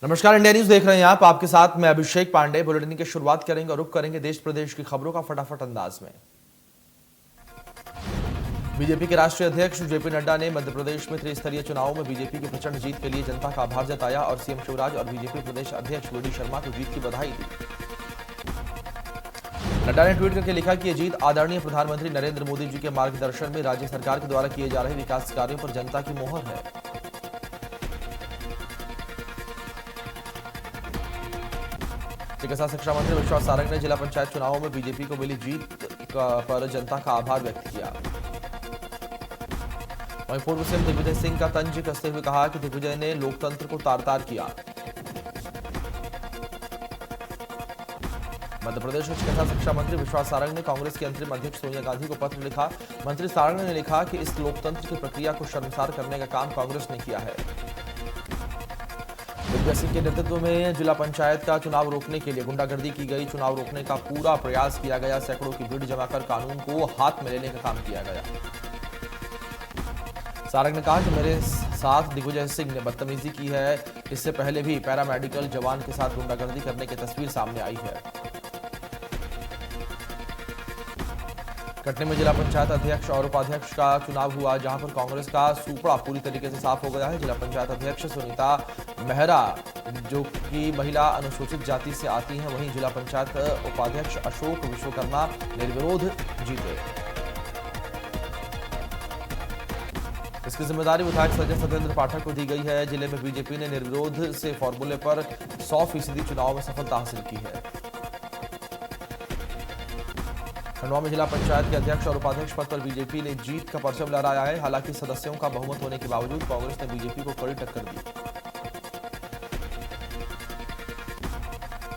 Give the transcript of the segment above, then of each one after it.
नमस्कार, India news देख रहे हैं आप। आपके साथ मैं अभिषेक पांडे। बुलेटिन की शुरुआत करेंगे और रुख करेंगे देश प्रदेश की खबरों का फटाफट अंदाज में। बीजेपी के राष्ट्रीय अध्यक्ष जेपी नड्डा ने मध्य प्रदेश में त्रिस्तरीय चुनावों में बीजेपी की प्रचंड जीत के लिए जनता का आभार जताया और सीएम शिवराज और बीजेपी प्रदेश अध्यक्ष वी डी शर्मा को जीत की बधाई दी। नड्डा ने ट्वीट करके लिखा कि यह जीत आदरणीय प्रधानमंत्री नरेंद्र मोदी जी के मार्गदर्शन में राज्य सरकार के द्वारा किए जा रहे विकास कार्यों पर जनता की मोहर है। चिकित्सा शिक्षा मंत्री विश्वास सारंग ने जिला पंचायत चुनावों में बीजेपी को मिली जीत पर जनता का आभार व्यक्त किया। वहीं पूर्व सीएम दिग्विजय सिंह का तंज कसते हुए कहा कि दिग्विजय ने लोकतंत्र को तार-तार किया। मध्य प्रदेश के चिकित्सा शिक्षा मंत्री विश्वास सारंग ने कांग्रेस की अंतरिम अध्यक्ष सोनिया गांधी को पत्र लिखा। मंत्री सारंग ने लिखा कि इस लोकतंत्र की प्रक्रिया को शर्मसार करने का काम कांग्रेस ने किया है। दिग्विजय सिंह के नेतृत्व में जिला पंचायत का चुनाव रोकने के लिए गुंडागर्दी की गई। चुनाव रोकने का पूरा प्रयास किया गया। सैकड़ों की भीड़ जमाकर कानून को हाथ में लेने का काम किया गया। सारंग ने कहा कि मेरे साथ दिग्विजय सिंह ने बदतमीजी की है। इससे पहले भी पैरामेडिकल जवान के साथ गुंडागर्दी करने की तस्वीर सामने आई है। कटनी में जिला पंचायत अध्यक्ष और उपाध्यक्ष का चुनाव हुआ, जहां पर कांग्रेस का सूपड़ा पूरी तरीके से साफ हो गया है। जिला पंचायत अध्यक्ष सुनीता मेहरा जो कि महिला अनुसूचित जाति से आती हैं, वहीं जिला पंचायत उपाध्यक्ष अशोक विश्वकर्मा निर्विरोध जीते। इसकी जिम्मेदारी विधायक सज्जन सत्येंद्र पाठक को दी गई है। जिले में बीजेपी ने निर्विरोध से फॉर्मूले पर 100% चुनाव में सफलता हासिल की है। खंडवा में जिला पंचायत के अध्यक्ष और उपाध्यक्ष पद पर बीजेपी ने जीत का परचम लहराया है। हालांकि सदस्यों का बहुमत होने के बावजूद कांग्रेस ने बीजेपी को कड़ी टक्कर दी।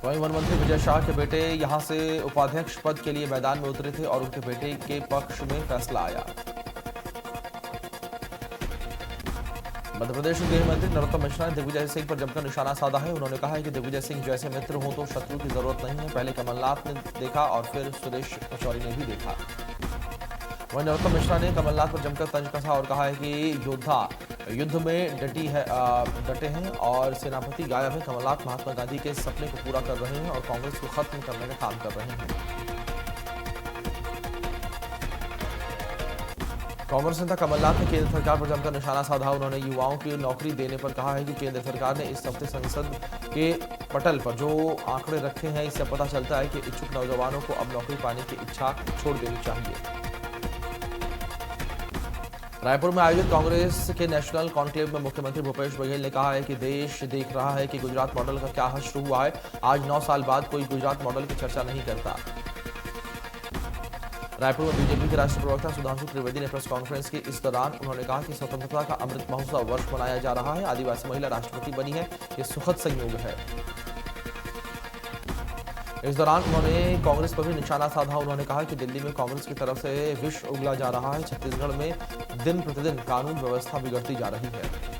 वहीं वन मंत्री विजय शाह के बेटे यहां से उपाध्यक्ष पद के लिए मैदान में उतरे थे और उनके बेटे के पक्ष में फैसला आया। मध्य प्रदेश के गृह मंत्री नरोत्तम मिश्रा ने दिग्विजय सिंह पर जमकर निशाना साधा है। उन्होंने कहा है कि दिग्विजय सिंह जैसे मित्र हों तो शत्रु की जरूरत नहीं है। पहले कमलनाथ ने देखा और फिर सुरेश पचौरी ने भी देखा। वहीं नरोत्तम मिश्रा ने कमलनाथ पर जमकर तंज कसा और कहा है कि योद्धा युद्ध में डटे हैं और सेनापति गायब है। कमलनाथ महात्मा गांधी के सपने को पूरा कर रहे हैं और कांग्रेस को खत्म करने का काम कर रहे हैं। कांग्रेस नेता कमलनाथ ने केंद्र सरकार पर जमकर निशाना साधा। उन्होंने युवाओं की नौकरी देने पर कहा है कि केंद्र सरकार ने इस हफ्ते संसद के पटल पर जो आंकड़े रखे हैं, इससे पता चलता है कि इच्छुक नौजवानों को अब नौकरी पाने की इच्छा छोड़ देनी चाहिए। रायपुर में आयोजित कांग्रेस के नेशनल कॉन्क्लेव में मुख्यमंत्री भूपेश बघेल ने कहा है कि देश देख रहा है कि गुजरात मॉडल का क्या हश्र हुआ है। आज 9 साल बाद कोई गुजरात मॉडल की चर्चा नहीं करता। रायपुर में बीजेपी के राष्ट्रीय प्रवक्ता सुधांशु त्रिवेदी ने प्रेस कॉन्फ्रेंस की। इस दौरान उन्होंने कहा कि स्वतंत्रता का अमृत महोत्सव वर्ष मनाया जा रहा है। आदिवासी महिला राष्ट्रपति बनी है, ये सुखद संयोग है। इस दौरान उन्होंने कांग्रेस पर भी निशाना साधा। उन्होंने कहा कि दिल्ली में कांग्रेस की तरफ से विष उगला जा रहा है। छत्तीसगढ़ में दिन प्रतिदिन कानून व्यवस्था बिगड़ती जा रही है।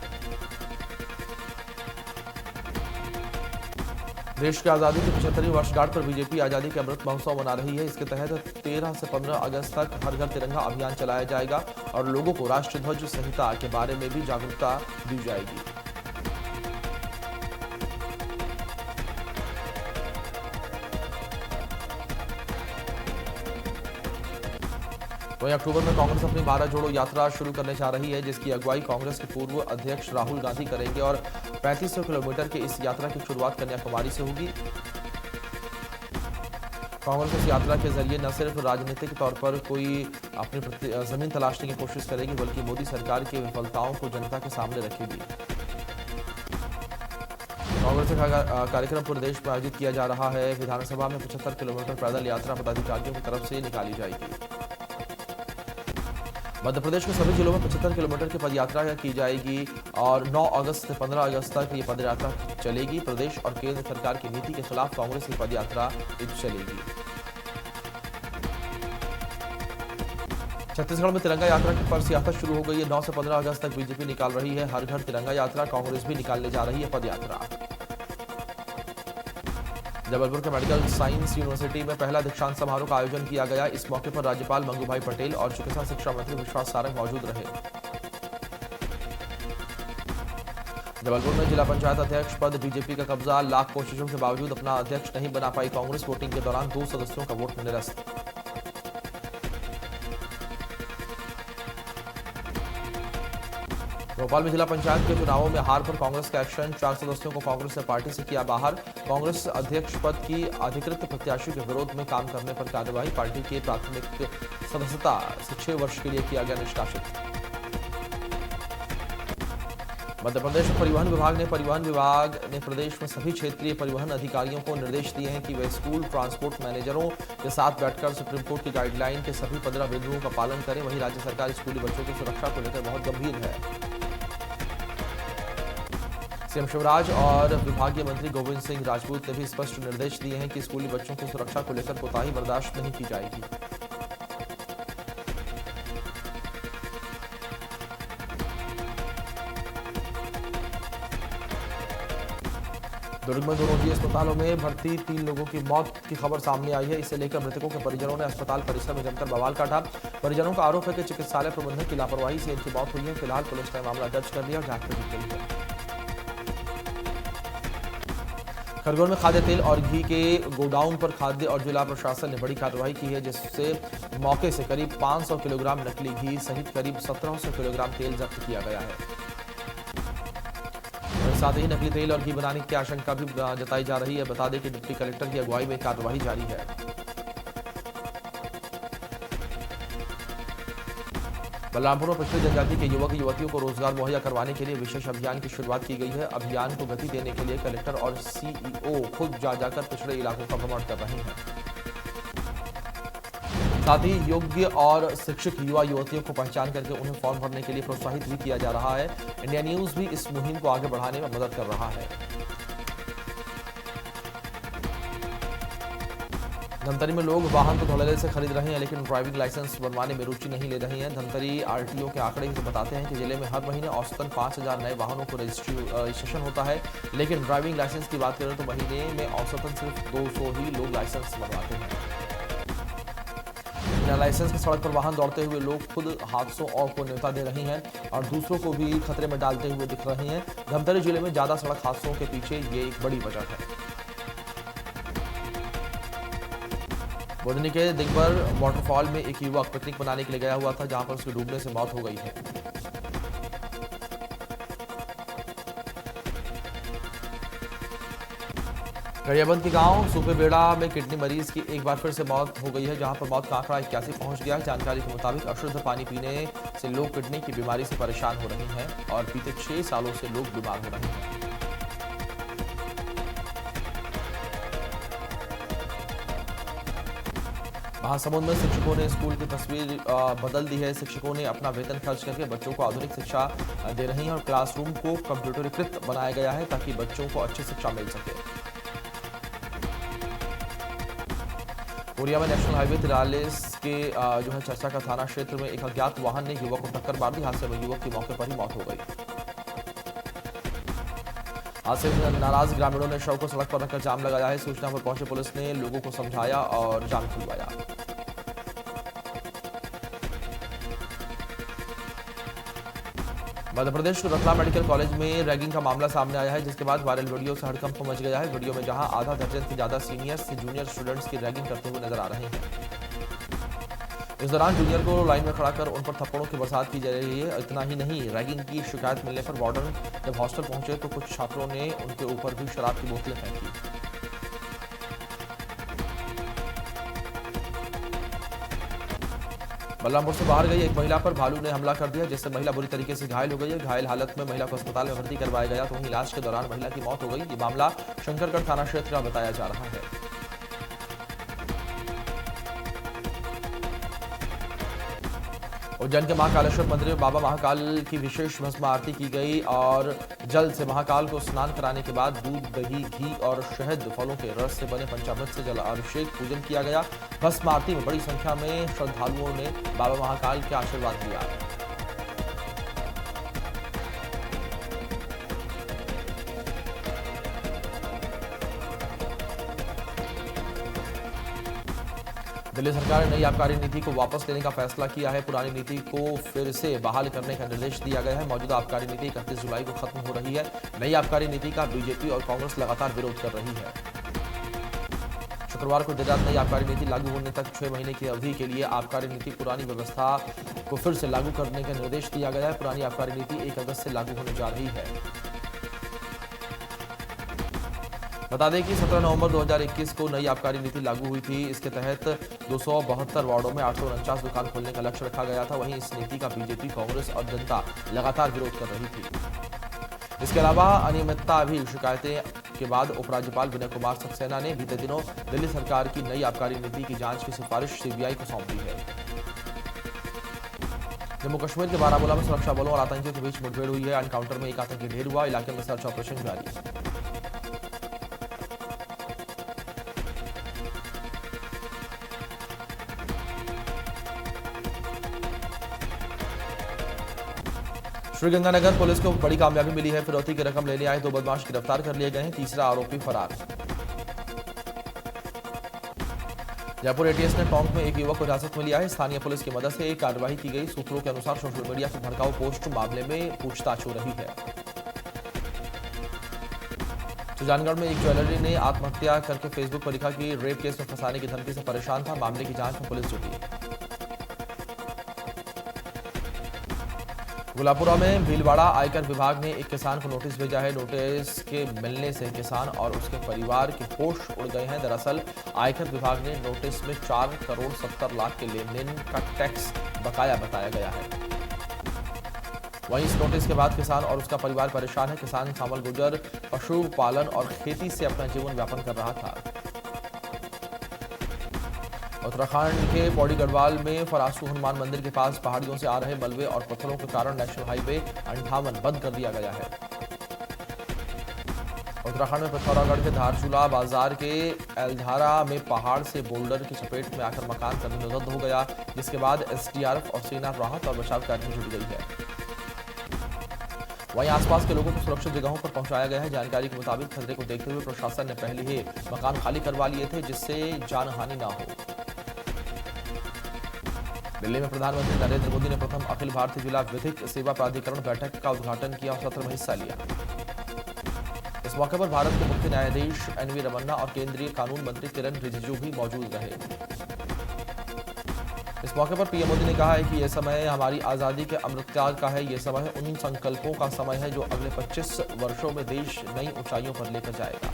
देश की आजादी की 75वीं वर्षगांठ पर बीजेपी आजादी के अमृत महोत्सव मना रही है। इसके तहत 13 से 15 अगस्त तक हर घर तिरंगा अभियान चलाया जाएगा और लोगों को राष्ट्रीय ध्वज संहिता के बारे में भी जागरूकता दी जाएगी। वहीं अक्टूबर में कांग्रेस अपनी भारत जोड़ो यात्रा शुरू करने जा रही है, जिसकी अगुवाई कांग्रेस के पूर्व अध्यक्ष राहुल गांधी करेंगे और 3500 किलोमीटर की इस यात्रा की शुरुआत कन्याकुमारी से होगी। कांग्रेस इस यात्रा के जरिए न सिर्फ राजनीतिक तौर पर कोई अपनी जमीन तलाशने की कोशिश करेगी, बल्कि मोदी सरकार की विफलताओं को जनता के सामने रखेगी। कांग्रेस का कार्यक्रम पूरे देश में आयोजित किया जा रहा है। विधानसभा में 75 किलोमीटर पैदल यात्रा पदाधिकारियों की तरफ से निकाली जाएगी। मध्य प्रदेश के सभी जिलों में 75 किलोमीटर की पदयात्रा की जाएगी और 9 अगस्त से 15 अगस्त तक ये पदयात्रा चलेगी। प्रदेश और केंद्र सरकार की नीति के खिलाफ कांग्रेस की पदयात्रा चलेगी। छत्तीसगढ़ में तिरंगा यात्रा की पर्स यात्रा शुरू हो गई है। 9 से 15 अगस्त तक बीजेपी निकाल रही है हर घर तिरंगा यात्रा। कांग्रेस भी निकालने जा रही है पदयात्रा। जबलपुर के मेडिकल साइंस यूनिवर्सिटी में पहला दीक्षांत समारोह का आयोजन किया गया। इस मौके पर राज्यपाल मंगूभाई पटेल और चिकित्सा शिक्षा मंत्री विश्वास सारंग मौजूद रहे। जबलपुर में जिला पंचायत अध्यक्ष पद बीजेपी का कब्जा, लाख कोशिशों के बावजूद अपना अध्यक्ष नहीं बना पाई कांग्रेस। वोटिंग के दौरान 2 सदस्यों का वोट निरस्त। भोपाल में जिला पंचायत के चुनावों में हार पर कांग्रेस का एक्शन, 4 सदस्यों को कांग्रेस ने पार्टी से किया बाहर। कांग्रेस अध्यक्ष पद की अधिकृत प्रत्याशी के विरोध में काम करने पर कार्रवाई, पार्टी की प्राथमिक सदस्यता से 6 वर्ष के लिए किया गया निष्कासित। मध्य प्रदेश परिवहन विभाग ने प्रदेश में सभी क्षेत्रीय परिवहन अधिकारियों को निर्देश दिए हैं कि वे स्कूल ट्रांसपोर्ट मैनेजरों के साथ बैठकर सुप्रीम कोर्ट की गाइडलाइन के सभी 15 बिंदुओं का पालन करें। वहीं राज्य सरकार स्कूली बच्चों की सुरक्षा को लेकर बहुत गंभीर है। सीएम शिवराज और विभागीय मंत्री गोविंद सिंह राजपूत ने भी स्पष्ट निर्देश दिए हैं कि स्कूली बच्चों की सुरक्षा को लेकर कोताही बर्दाश्त नहीं की जाएगी। दुर्ग में 2 निजी अस्पतालों में भर्ती 3 लोगों की मौत की खबर सामने आई है। इसे लेकर मृतकों के परिजनों ने अस्पताल परिसर में जमकर बवाल काटा। परिजनों का आरोप है कि चिकित्सालय प्रबंधन की लापरवाही से इनकी मौत हुई है। फिलहाल पुलिस ने मामला दर्ज कर लिया और जांच में जुट गई है। खरगोन में खाद्य तेल और घी के गोडाउन पर खाद्य और जिला प्रशासन ने बड़ी कार्रवाई की है, जिससे मौके से करीब 500 किलोग्राम नकली घी सहित करीब 1700 किलोग्राम तेल जब्त किया गया है। साथ ही नकली तेल और घी बनाने की आशंका भी जताई जा रही है। बता दें कि डिप्टी कलेक्टर की अगुवाई में कार्रवाई जारी है। बलरामपुर में पिछड़ी जनजाति के युवक युवतियों को रोजगार मुहैया करवाने के लिए विशेष अभियान की शुरुआत की गई है। अभियान को गति देने के लिए कलेक्टर और सीईओ खुद जाकर पिछड़े इलाकों का भ्रमण कर रहे हैं। साथ ही योग्य और शिक्षित युवा युवतियों को पहचान करके उन्हें फॉर्म भरने के लिए प्रोत्साहित भी किया जा रहा है। इंडिया न्यूज भी इस मुहिम को आगे बढ़ाने में मदद कर रहा है। धमतरी में लोग वाहन को धड़ल्ले से खरीद रहे हैं, लेकिन ड्राइविंग लाइसेंस बनवाने में रुचि नहीं ले रहे हैं। धमतरी आरटीओ के आंकड़े तो बताते हैं कि जिले में हर महीने औसतन 5000 नए वाहनों को रजिस्ट्रेशन होता है, लेकिन ड्राइविंग लाइसेंस की बात करें तो महीने में औसतन सिर्फ 200 ही लोग लाइसेंस बनवाते हैं। बिना लाइसेंस के सड़क पर वाहन दौड़ते हुए लोग खुद हादसों और को न्योता दे रहे हैं और दूसरों को भी खतरे में डालते हुए दिख रहे हैं। धमतरी जिले में ज्यादा सड़क हादसों के पीछे ये एक बड़ी वजह है। बुधनी के दिगबर वाटरफॉल में एक युवक पिकनिक मनाने के लिए गया हुआ था, जहां पर उसके डूबने से मौत हो गई है। गरियाबंद के गांव सुपेबेड़ा में किडनी मरीज की एक बार फिर से मौत हो गई है, जहां पर मौत का आंकड़ा 81 पहुंच गया है। जानकारी के मुताबिक अशुद्ध पानी पीने से लोग किडनी की बीमारी से परेशान हो रहे हैं और बीते 6 सालों से लोग बीमार हो रहे हैं। महासमुंद में शिक्षकों ने स्कूल की तस्वीर बदल दी है। शिक्षकों ने अपना वेतन खर्च करके बच्चों को आधुनिक शिक्षा दे रही हैं और क्लासरूम को कंप्यूटरीकृत बनाया गया है ताकि बच्चों को अच्छी शिक्षा मिल सके। कोरिया में नेशनल हाईवे 43 के चर्चा का थाना क्षेत्र में एक अज्ञात वाहन ने युवक को टक्कर मार दी। हादसे में युवक की मौके पर ही मौत हो गई। हादसे में नाराज ग्रामीणों ने शव को सड़क पर रखकर जाम लगाया है। सूचना पर पहुंची पुलिस ने लोगों को समझाया और जाम खुलवाया। मध्य प्रदेश के रतलाम मेडिकल कॉलेज में रैगिंग का मामला सामने आया है, जिसके बाद वायरल वीडियो से हड़कंप मच गया है। वीडियो में जहां आधा दर्जन से ज्यादा सीनियर से जूनियर स्टूडेंट्स की रैगिंग करते हुए नजर आ रहे हैं। इस दौरान जूनियर को लाइन में खड़ा कर उन पर थप्पड़ों की बरसात की जा रही है। इतना ही नहीं, रैगिंग की शिकायत मिलने पर वार्डन जब हॉस्टल पहुंचे तो कुछ छात्रों ने उनके ऊपर भी शराब की बोतलें फेंकी। बलरामपुर से बाहर गई एक महिला पर भालू ने हमला कर दिया, जिससे महिला बुरी तरीके से घायल हो गई है। घायल हालत में महिला को अस्पताल में भर्ती करवाया गया, तो वहीं इलाज के दौरान महिला की मौत हो गई। ये मामला शंकरगढ़ थाना क्षेत्र का बताया जा रहा है। उज्जैन के महाकालेश्वर मंदिर में बाबा महाकाल की विशेष भस्म आरती की गई और जल से महाकाल को स्नान कराने के बाद दूध, दही, घी और शहद फलों के रस से बने पंचामृत से जल अभिषेक पूजन किया गया। भस्म आरती में बड़ी संख्या में श्रद्धालुओं ने बाबा महाकाल के आशीर्वाद लिया। दिल्ली सरकार ने नई आबकारी नीति को वापस लेने का फैसला किया है। पुरानी नीति को फिर से बहाल करने का निर्देश दिया गया है। मौजूदा आबकारी नीति 31 जुलाई को खत्म हो रही है। नई आबकारी नीति का बीजेपी और कांग्रेस लगातार विरोध कर रही है। शुक्रवार को देर रात नई आबकारी नीति लागू होने तक 6 महीने की अवधि के लिए आबकारी नीति पुरानी व्यवस्था को फिर से लागू करने का निर्देश दिया गया है। पुरानी आबकारी नीति 1 अगस्त से लागू होने जा रही है। बता दें कि 17 नवंबर 2021 को नई आबकारी नीति लागू हुई थी। इसके तहत 272 वार्डों में 849 दुकान खोलने का लक्ष्य रखा गया था। वहीं इस नीति का बीजेपी, कांग्रेस और जनता लगातार विरोध कर रही थी। इसके अलावा अनियमितता भी शिकायतें के बाद उपराज्यपाल विनय कुमार सक्सेना ने बीते दिनों दिल्ली सरकार की नई आबकारी नीति की जांच की सिफारिश सीबीआई को सौंप दी है। जम्मू कश्मीर के बारामूला में सुरक्षा बलों और आतंकियों के बीच मुठभेड़ हुई है। एनकाउंटर में एक आतंकी ढेर हुआ। इलाके में सर्च ऑपरेशन जारी। श्रीगंगानगर पुलिस को बड़ी कामयाबी मिली है। फिरौती की रकम लेने आए 2 बदमाश गिरफ्तार कर लिए गए हैं। तीसरा आरोपी फरार। जयपुर एटीएस ने टोंक में एक युवक को हिरासत में लिया है। स्थानीय पुलिस की मदद से एक कार्रवाई की गई। सूत्रों के अनुसार सोशल मीडिया पर भड़काऊ पोस्ट मामले में पूछताछ हो रही है। सुजानगढ़ में एक ज्वेलरी ने आत्महत्या करके फेसबुक पर लिखा कि रेप केस में फंसाने की धमकी से परेशान था। मामले की जांच में पुलिस जुटी। गुलापुरा में भीलवाड़ा आयकर विभाग ने एक किसान को नोटिस भेजा है। नोटिस के मिलने से किसान और उसके परिवार के होश उड़ गए हैं। दरअसल आयकर विभाग ने नोटिस में 4 करोड़ 70 लाख के लेन देन का टैक्स बकाया बताया गया है। वहीं इस नोटिस के बाद किसान और उसका परिवार परेशान है। किसान सामल गुजर पशुपालन और खेती से अपना जीवन यापन कर रहा था। उत्तराखंड के पौड़ी गढ़वाल में फरासू हनुमान मंदिर के पास पहाड़ियों से आ रहे मलबे और पत्थरों के कारण नेशनल हाईवे 58 बंद कर दिया गया है। उत्तराखंड में पिथौरागढ़ के धारचूला बाजार के एलधारा में पहाड़ से बोल्डर की चपेट में आकर मकान तबाह हो गया, जिसके बाद एसडीआरएफ और सेना राहत और बचाव कार्य में जुट गई है। वहीं आसपास के लोगों को सुरक्षित जगहों पर पहुंचाया गया है। जानकारी के मुताबिक खतरे को देखते हुए प्रशासन ने पहले ही मकान खाली करवा लिए थे, जिससे जानहानि न हो। दिल्ली में प्रधानमंत्री नरेंद्र मोदी ने प्रथम अखिल भारतीय जिला विधिक सेवा प्राधिकरण बैठक का उद्घाटन किया और सत्र में हिस्सा लिया। इस मौके पर भारत के मुख्य न्यायाधीश एनवी रमन्ना और केंद्रीय कानून मंत्री किरण रिजिजू भी मौजूद रहे। इस मौके पर पीएम मोदी ने कहा है कि यह समय हमारी आजादी के अमृतकाल का है। यह समय उन संकल्पों का समय है जो अगले 25 वर्षों में देश नई ऊंचाइयों पर लेकर जाएगा।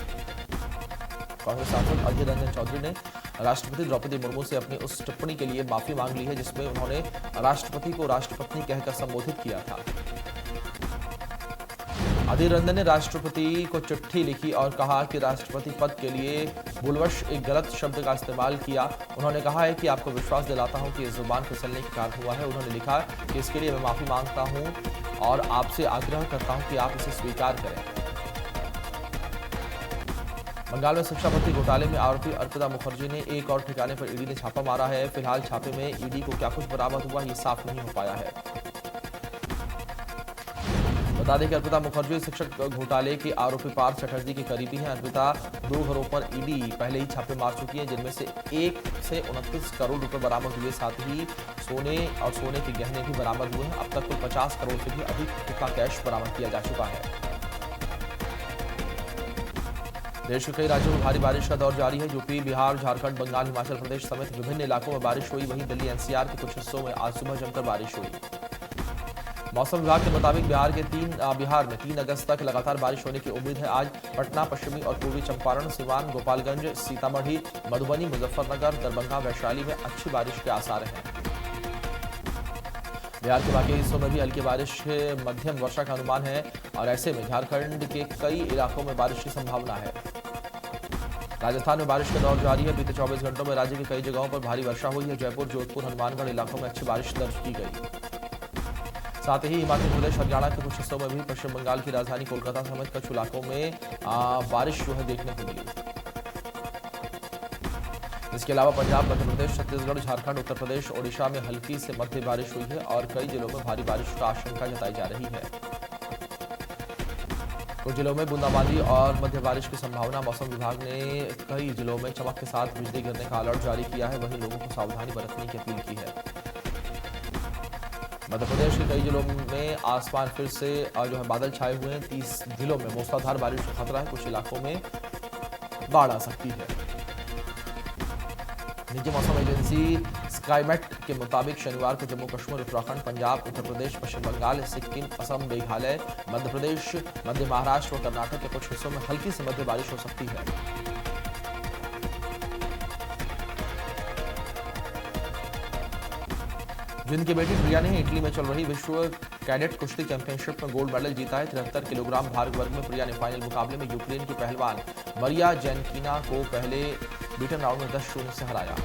कांग्रेस सांसद अधीर रंजन चौधरी ने राष्ट्रपति द्रौपदी मुर्मू से अपनी उस टिप्पणी के लिए माफी मांग ली है जिसमें उन्होंने राष्ट्रपति को राष्ट्रपत्नी कहकर संबोधित किया था। अधीर रंजन ने राष्ट्रपति को चिट्ठी लिखी और कहा कि राष्ट्रपति पद के लिए भूलवश एक गलत शब्द का इस्तेमाल किया। उन्होंने कहा है कि आपको विश्वास दिलाता हूं कि इस जुबान फिसलने के कारण हुआ है। उन्होंने लिखा कि इसके लिए मैं माफी मांगता हूं और आपसे आग्रह करता हूं कि आप इसे स्वीकार करें। बंगाल में शिक्षा भर्ती घोटाले में आरोपी अर्पिता मुखर्जी ने एक और ठिकाने पर ईडी ने छापा मारा है। फिलहाल छापे में ईडी को क्या कुछ बरामद हुआ, ये साफ नहीं हो पाया है। बता दें कि अर्पिता मुखर्जी शिक्षक घोटाले के आरोपी पार्थ चटर्जी की करीबी हैं। अर्पिता 2 घरों पर ईडी पहले ही छापे मार चुकी है, जिनमें से 1 से 29 करोड़ रुपए बरामद हुए। साथ ही सोने और सोने के गहने भी बरामद हुए हैं। अब तक कुल 50 करोड़ से भी अधिक का कैश बरामद किया जा चुका है। देश के कई राज्यों में भारी बारिश का दौर जारी है। यूपी, बिहार, झारखंड, बंगाल, हिमाचल प्रदेश समेत विभिन्न इलाकों में बारिश हुई। वहीं दिल्ली एनसीआर के कुछ हिस्सों में आज सुबह जमकर बारिश हुई। मौसम विभाग के मुताबिक बिहार में 3 अगस्त तक लगातार बारिश होने की उम्मीद है। आज पटना, पश्चिमी और पूर्वी चंपारण, सिवान, गोपालगंज, सीतामढ़ी, मधुबनी, मुजफ्फरनगर, दरभंगा, वैशाली में अच्छी बारिश के आसार हैं। बिहार के बाकी हिस्सों में भी हल्की बारिश, मध्यम वर्षा का अनुमान है और ऐसे में झारखंड के कई इलाकों में बारिश की संभावना है। राजस्थान में बारिश का दौर जारी है। बीते 24 घंटों में राज्य की कई जगहों पर भारी वर्षा हुई है। जयपुर, जोधपुर, हनुमानगढ़ इलाकों में अच्छी बारिश दर्ज की गई। साथ ही हिमाचल प्रदेश, हरियाणा के कुछ हिस्सों में भी, पश्चिम बंगाल की राजधानी कोलकाता समेत कुछ इलाकों में बारिश जो है देखने को मिली। इसके अलावा पंजाब, मध्य प्रदेश, छत्तीसगढ़, झारखंड, उत्तर प्रदेश, ओडिशा में हल्की से मध्य बारिश हुई है और कई जिलों में भारी बारिश की आशंका जताई जा रही है। कुछ जिलों में बूंदाबांदी और मध्य बारिश की संभावना। मौसम विभाग ने कई जिलों में चमक के साथ बिजली गिरने का अलर्ट जारी किया है। वहीं लोगों को सावधानी बरतने की अपील की है। मध्य प्रदेश के कई जिलों में आसमान फिर से जो है बादल छाए हुए हैं। 30 जिलों में मूसलाधार बारिश का खतरा है। कुछ इलाकों में बाढ़ आ सकती है। निजी मौसम एजेंसी स्काईमेट के मुताबिक शनिवार को जम्मू कश्मीर, उत्तराखंड, पंजाब, उत्तर प्रदेश, पश्चिम बंगाल, सिक्किम, असम, मेघालय, मध्य प्रदेश, मध्य महाराष्ट्र और कर्नाटक के कुछ हिस्सों में हल्की से मध्य बारिश हो सकती है। जिनकी बेटी प्रिया ने इटली में चल रही विश्व कैडेट कुश्ती चैंपियनशिप में गोल्ड मेडल जीता है। 73 किलोग्राम भार वर्ग में प्रिया ने फाइनल मुकाबले में यूक्रेन की पहलवान मरिया जेनकिना को पहले बीटन राउंड में 10-0 से हराया।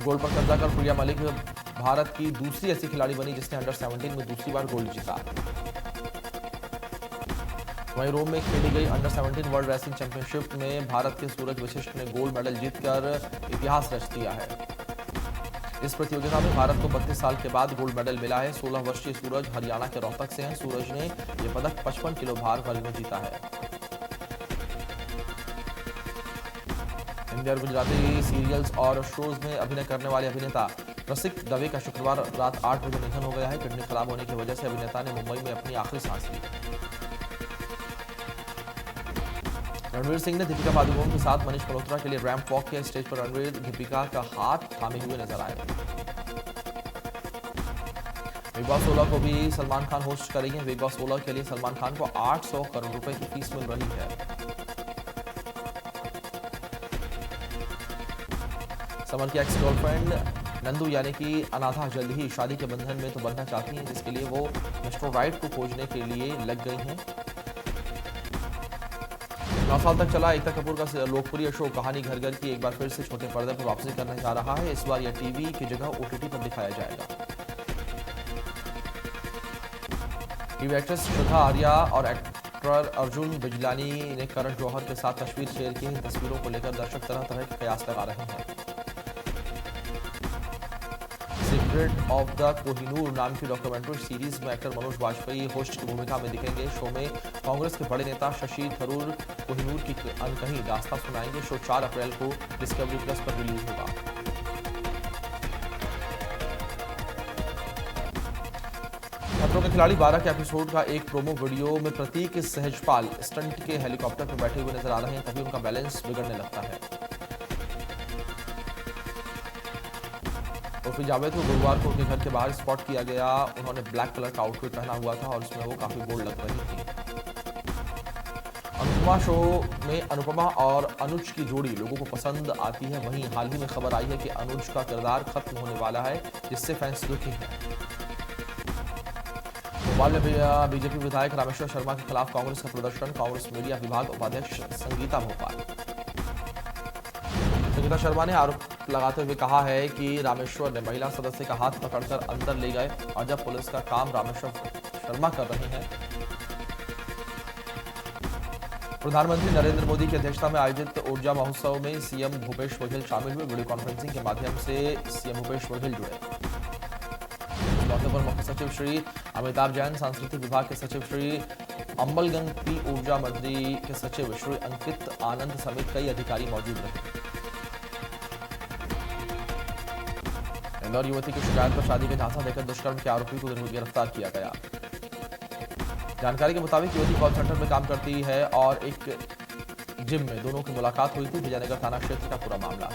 गोल्ड पर कब्जा कर प्रिया मलिक भारत की दूसरी ऐसी खिलाड़ी बनी जिसने अंडर 17 में दूसरी बार गोल्ड जीता। वहीं रोम में खेली गई अंडर 17 वर्ल्ड रेसलिंग चैंपियनशिप में भारत के सूरज वशिष्ठ ने गोल्ड मेडल जीतकर इतिहास रच दिया है। इस प्रतियोगिता में भारत को 32 साल के बाद गोल्ड मेडल मिला है। 16 वर्षीय सूरज हरियाणा के रोहतक से हैं। सूरज ने यह पदक 55 किलो भार वर्ग में जीता है। हिंदी और गुजराती सीरियल्स और शोज में अभिनय करने वाले अभिनेता रसिक दवे का शुक्रवार रात 8 बजे निधन हो गया है। किडनी खराब होने की वजह से अभिनेता ने मुंबई में अपनी आखिरी सांस ली। रणवीर सिंह ने दीपिका पादुकोण के साथ मनीष मल्होत्रा के लिए रैंप वॉक किया। स्टेज पर रणवीर दीपिका का हाथ थामे हुए नजर आए। बिग बॉस 16 को भी सलमान खान होस्ट करेंगे। बिग बॉस 16 के लिए सलमान खान को 800 करोड़ रुपए की फीस मिल रही है। समर की एक्स गर्लफ्रेंड नंदू यानी कि अनाथा जल्द ही शादी के बंधन में तो बनना चाहती हैं, जिसके लिए वो मिस्टर राइट को खोजने के लिए लग गई हैं। 9 साल तक चला एकता कपूर का लोकप्रिय शो कहानी घर घर की एक बार फिर से छोटे पर्दे पर वापसी करने जा रहा है। इस बार यह टीवी की जगह OTT पर दिखाया जाएगा। टीवी एक्ट्रेस श्रद्धा आर्या और एक्टर अर्जुन बिजलानी ने करण जौहर के साथ तस्वीर शेयर की। इन तस्वीरों को लेकर दर्शक तरह तरह के कयास लगा रहे हैं। सीक्रेट ऑफ द कोहिनूर नाम की डॉक्यूमेंट्री सीरीज में एक्टर मनोज वाजपेयी होस्ट की भूमिका में दिखेंगे। शो में कांग्रेस के बड़े नेता शशि थरूर कोहिनूर की अनकही दास्तां सुनाएंगे। शो 4 अप्रैल को डिस्कवरी प्लस पर रिलीज होगा। खतरों के खिलाड़ी 12 के एपिसोड का एक प्रोमो वीडियो में प्रतीक सहजपाल स्टंट के हेलीकॉप्टर पर बैठे हुए नजर आ रहे हैं। तभी उनका बैलेंस बिगड़ने लगता है। उर्फी जावेद को गुरुवार को उनके घर के बाहर स्पॉट किया गया। उन्होंने ब्लैक कलर का आउटफिट पहना हुआ था और उसमें वो काफी बोल्ड लग रही थी। अनुपमा शो में अनुपमा और अनुज की जोड़ी लोगों को पसंद आती है। वहीं हाल ही में खबर आई है कि अनुज का किरदार खत्म होने वाला है, जिससे फैंस दुखी हैं। भोपाल में बीजेपी विधायक रामेश्वर शर्मा के खिलाफ कांग्रेस का प्रदर्शन। कांग्रेस मीडिया विभाग उपाध्यक्ष संगीता भोपाल। संगीता शर्मा ने आरोप लगाते हुए कहा है कि रामेश्वर ने महिला सदस्य का हाथ पकड़कर अंदर ले गए और जब पुलिस का काम रामेश्वर शर्मा कर रहे हैं। प्रधानमंत्री नरेंद्र मोदी की अध्यक्षता में आयोजित ऊर्जा महोत्सव में सीएम भूपेश बघेल शामिल हुए। वीडियो कॉन्फ्रेंसिंग के माध्यम से सीएम भूपेश बघेल जुड़े। इस मौके पर मुख्य सचिव श्री अमिताभ जैन, सांस्कृतिक विभाग के सचिव श्री अम्बलगंज पी, ऊर्जा मंत्री के सचिव श्री अंकित आनंद समेत कई अधिकारी मौजूद रहे। इंदौर युवती की शिकायत पर शादी में झांसा देकर दुष्कर्म के आरोपी को गिरफ्तार किया गया। जानकारी के मुताबिक युवती कॉल सेंटर में काम करती है और एक जिम में दोनों की मुलाकात हुई थी। विजयनगर थाना क्षेत्र का पूरा मामला।